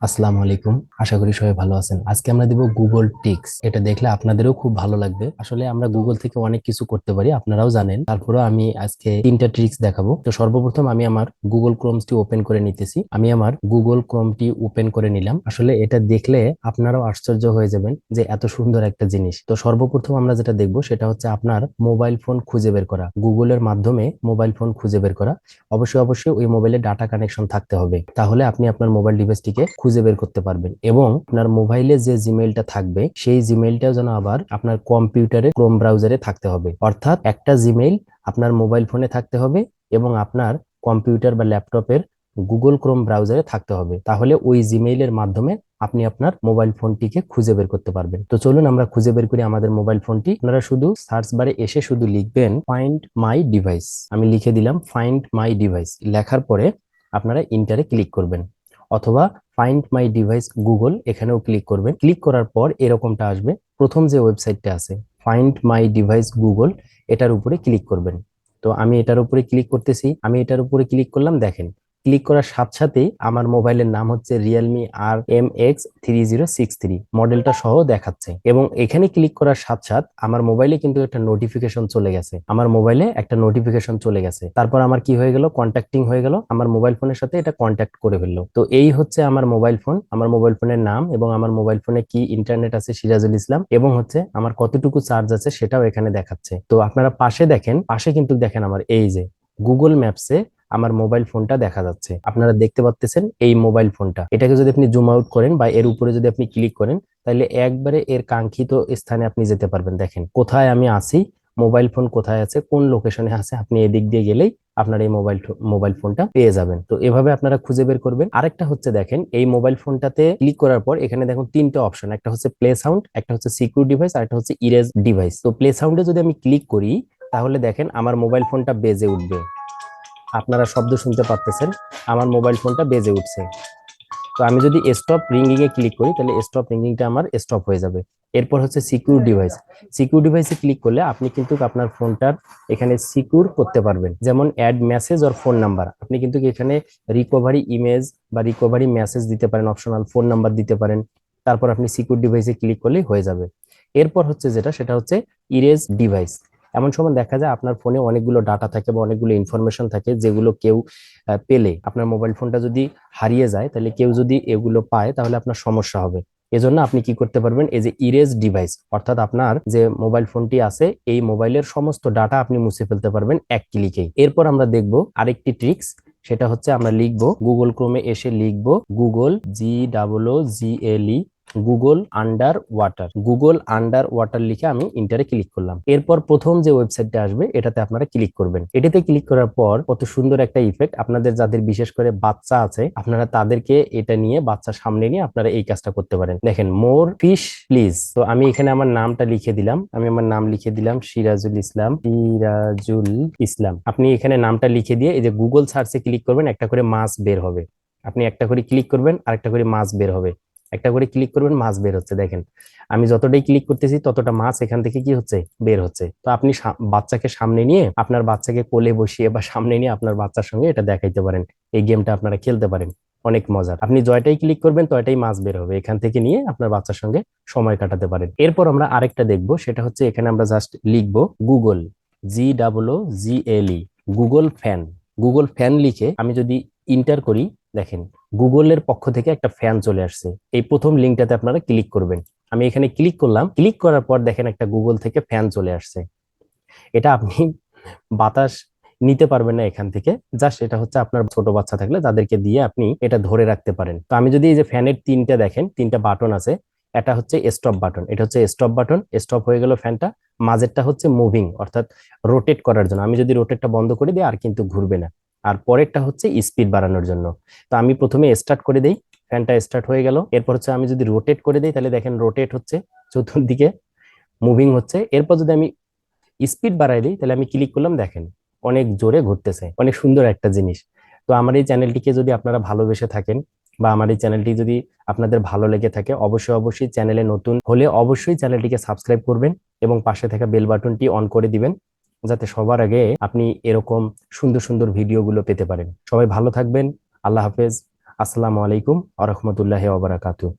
আসসালামু আলাইকুম। আশা করি সবাই ভালো আছেন। আজকে আমরা দিব গুগল ট্রিক্স। এটা দেখলে আপনাদেরও খুব ভালো লাগবে। আসলে আমরা গুগল থেকে অনেক কিছু করতে পারি, আপনারাও জানেন। তারপরেও আমি আজকে 3টা ট্রিক্স দেখাবো। তো সর্বপ্রথম আমি আমার গুগল ক্রোমসটি ওপেন করে নিতেছি। আমি আমার গুগল ক্রোমটি ওপেন করে নিলাম। আসলে এটা দেখলে আপনারাও আশ্চর্য হয়ে যাবেন যে এত সুন্দর একটা জিনিস। তো সর্বপ্রথম আমরা যেটা দেখবো সেটা হচ্ছে আপনার মোবাইল ফোন খুঁজে বের করা। গুগলের মাধ্যমে মোবাইল ফোন খুঁজে বের করা। অবশ্যই অবশ্যই ওই মোবাইলে ডাটা কানেকশন থাকতে হবে, তাহলে আপনি আপনার মোবাইল ডিভাইসটিকে খুঁজে বের করতে পারবেন। এবং আপনার মোবাইলে যে জিমেইলটা থাকবে সেই জিমেইলটাও যেন আবার আপনার কম্পিউটারে ক্রোম ব্রাউজারে থাকতে হবে। অর্থাৎ একটা জিমেইল আপনার মোবাইল ফোনে থাকতে হবে এবং আপনার কম্পিউটার বা ল্যাপটপের গুগল ক্রোম ব্রাউজারে থাকতে হবে। তাহলে ওই জিমেইলের মাধ্যমে আপনি আপনার মোবাইল ফোনটিকে খুঁজে বের করতে পারবেন। তো চলুন আমরা খুঁজে বের করি আমাদের মোবাইল ফোনটি। আপনারা শুধু সার্চ বারে এসে শুধু লিখবেন ফাইন্ড মাই ডিভাইস। আমি লিখে দিলাম ফাইন্ড মাই ডিভাইস। লেখার পরে আপনারা ইন্টারে ক্লিক করবেন, অথবা ফাইন্ড মাই ডিভাইস গুগল এখানেও ক্লিক করবেন। ক্লিক করার পর এরকমটা আসবে। প্রথম যে ওয়েবসাইটটা আছে ফাইন্ড মাই ডিভাইস গুগল, এটার উপরে ক্লিক করবেন। তো আমি এটার উপরে ক্লিক করতেছি। আমি এটার উপরে ক্লিক করলাম। দেখেন, ক্লিক করার সাথে সাথেই আমার মোবাইলের নাম হচ্ছে রিয়েলমি RMX3063, মডেলটা সহ দেখাচ্ছে। এবং এখানে ক্লিক করার সাথে সাথে আমার মোবাইলে কিন্তু একটা নোটিফিকেশন চলে গেছে। আমার মোবাইলে একটা নোটিফিকেশন চলে গেছে। তারপর আমার কি হয়ে গেল, কন্ট্যাক্টিং হয়ে গেল। আমার মোবাইল ফোনের সাথে এটা কন্ট্যাক্ট করে ফেললো। তো এই হচ্ছে আমার মোবাইল ফোন, আমার মোবাইল ফোনের নাম এবং আমার মোবাইল ফোনে কি ইন্টারনেট আছে সিরাজুল ইসলাম, এবং হচ্ছে আমার কতটুকু চার্জ আছে সেটাও এখানে দেখাচ্ছে। তো আপনারা পাশে দেখেন, পাশে কিন্তু দেখেন আমার এই যে গুগল ম্যাপসে আমার মোবাইল ফোনটা দেখা যাচ্ছে। আপনারা দেখতে পাচ্ছেন এই মোবাইল ফোনটা। এটাকে যদি আপনি জুম আউট করেন বা এর উপরে যদি আপনি ক্লিক করেন, তাহলে একবারে এর কাঙ্ক্ষিত স্থানে আপনি যেতে পারবেন। দেখেন কোথায় আমি আছি, মোবাইল ফোন কোথায় আছে, কোন লোকেশনে আছে, আপনি এদিক দিয়ে গেলেই আপনার এই মোবাইল ফোনটা পেয়ে যাবেন। তো এভাবে আপনারা খুঁজে বের করবেন। আরেকটা হচ্ছে দেখেন, এই মোবাইল ফোনটাতে ক্লিক করার পর এখানে দেখুন 3টা অপশন। একটা হচ্ছে প্লে সাউন্ড, একটা হচ্ছে সিকিউর ডিভাইস, আর একটা হচ্ছে ইরেজ ডিভাইস। তো প্লে সাউন্ডে যদি আমি ক্লিক করি, তাহলে দেখেন আমার মোবাইল ফোনটা বেজে উঠবে। আপনারা শব্দ শুনতে পাচ্ছেন, আমার মোবাইল ফোনটা বেজে উঠছে। তো আমি যদি স্টপ রিঙ্গিং এ ক্লিক করি, তাহলে স্টপ রিঙ্গিংটা আমার স্টপ হয়ে যাবে। এরপর হচ্ছে সিকিউর ডিভাইস। সিকিউর ডিভাইসে ক্লিক করলে আপনি কিন্তু আপনার ফোনটার এখানে সিকিউর করতে পারবেন। যেমন add message or phone number, আপনি কিন্তু এখানে রিকভারি ইমেজ বা রিকভারি মেসেজ দিতে পারেন, অপশনাল ফোন নাম্বার দিতে পারেন। তারপর আপনি সিকিউর ডিভাইসে ক্লিক করলেই হয়ে যাবে। এরপর হচ্ছে যেটা, সেটা হচ্ছে ইরেজ ডিভাইস। এমন সময় দেখা যায় আপনার ফোনে অনেকগুলো ডাটা থাকে বা অনেকগুলো ইনফরমেশন থাকে, যেগুলো কেউ পেলে, আপনার মোবাইল ফোনটা যদি হারিয়ে যায়, তাহলে কেউ যদি এগুলো পায় তাহলে আপনার সমস্যা হবে। এজন্য আপনি কি করতে পারবেন, এই যে ইরেজ ডিভাইস, অর্থাৎ আপনার যে মোবাইল ফোনটি আছে এই মোবাইলের সমস্ত ডাটা আপনি মুছে ফেলতে পারবেন এক ক্লিকেই। এরপর আমরা দেখব আরেকটি ট্রিক্স। সেটা হচ্ছে আমরা লিখব গুগল ক্রোমে এসে লিখব Google GOOGLE Google under water. Google under water লিখে আমি ইন্টারে ক্লিক করলাম। এরপর প্রথম যে ওয়েবসাইটটা আসবে এটাতে আপনারা ক্লিক করবেন। এটাতে ক্লিক করার পর কত সুন্দর একটা ইফেক্ট, আপনাদের যাদের বিশেষ করে বাচ্চা আছে আপনারা তাদেরকে এটা নিয়ে, বাচ্চা সামনে নিয়ে আপনারা এই কাজটা করতে পারেন। দেখেন মোর ফিশ প্লিজ। তো আমি এখানে আমার নামটা লিখে দিলাম। আমি আমার নাম লিখে দিলাম সিরাজুল ইসলাম। সিরাজুল ইসলাম। আপনি এখানে নামটা লিখে দিয়ে এই যে গুগল সার্চে ক্লিক করবেন, একটা করে মাছ বের হবে। আপনি একটা করে ক্লিক করবেন, আরেকটা করে মাছ বের হবে। একটা করে ক্লিক করবেন, মাছ বের হচ্ছে। দেখেন আমি যতটাই ক্লিক করতেছি ততটা মাছ এখান থেকে কি হচ্ছে, বের হচ্ছে। তো আপনি বাচ্চাকে সামনে নিয়ে, আপনার বাচ্চাকে কোলে বসিয়ে বা সামনে নিয়ে আপনার বাচ্চার সঙ্গে এটা দেখাইতে পারেন। এই গেমটা আপনারা খেলতে পারেন, অনেক মজার। আপনি জয়টাই ক্লিক করবেন তয়টাই মাছ বের হবে, এখান থেকে নিয়ে আপনার বাচ্চার সঙ্গে সময় কাটাতে পারেন। এরপর আমরা আরেকটা দেখবো, সেটা হচ্ছে এখানে আমরা জাস্ট লিখবো Google GOOGLE Google fan. Google fan লিখে আমি যদি ইন্টার করি, দেখেন গুগলের পক্ষ থেকে একটা ফ্যান চলে আসছে। এই প্রথম লিঙ্কটাতে আপনারা ক্লিক করবেন। আমি এখানে ক্লিক করলাম। ক্লিক করার পর দেখেন একটা গুগল থেকে ফ্যান চলে আসছে। এটা আপনি বাতাস নিতে পারবেন না এখান থেকে, জাস্ট এটা হচ্ছে আপনার ছোট বাচ্চা থাকলে তাদেরকে দিয়ে আপনি এটা ধরে রাখতে পারেন। তো আমি যদি এই যে ফ্যানের তিনটা দেখেন, 3টা বাটন আছে। এটা হচ্ছে স্টপ বাটন, এটা হচ্ছে স্টপ বাটন, স্টপ হয়ে গেল ফ্যানটা। মাঝেরটা হচ্ছে মুভিং, অর্থাৎ রোটেট করার জন্য। আমি যদি রোটেটটা বন্ধ করে দিই আর কিন্তু ঘুরবে না। আর পরেরটা হচ্ছে স্পিড বাড়ানোর জন্য। তো আমি প্রথমে স্টার্ট করে দিই, ফ্যানটা স্টার্ট হয়ে গেল। এরপর হচ্ছে আমি যদি রোটেট করে দিই, তাহলে দেখেন রোটেট হচ্ছে, চতুর্দিকে মুভিং হচ্ছে। এরপর যদি আমি স্পিড বাড়াই দিই, তাহলে আমি ক্লিক করলাম, দেখেন অনেক জোরে ঘুরতেছে, অনেক সুন্দর একটা জিনিস। তো আমার এই চ্যানেলটিকে যদি আপনারা ভালোবেসে থাকেন বা আমার এই চ্যানেলটি যদি আপনাদের ভালো লেগে থাকে, অবশ্যই অবশ্যই চ্যানেলে নতুন হলে অবশ্যই চ্যানেলটিকে সাবস্ক্রাইব করবেন এবং পাশে থাকা বেল বাটনটি অন করে দিবেন, যাতে সবার আগে আপনি এরকম সুন্দর সুন্দর ভিডিওগুলো পেতে পারেন। সবাই ভালো থাকবেন। আল্লাহ হাফেজ। আসসালামু আলাইকুম আ রহমতুল্লাহি ওয়া বারাকাতুহু।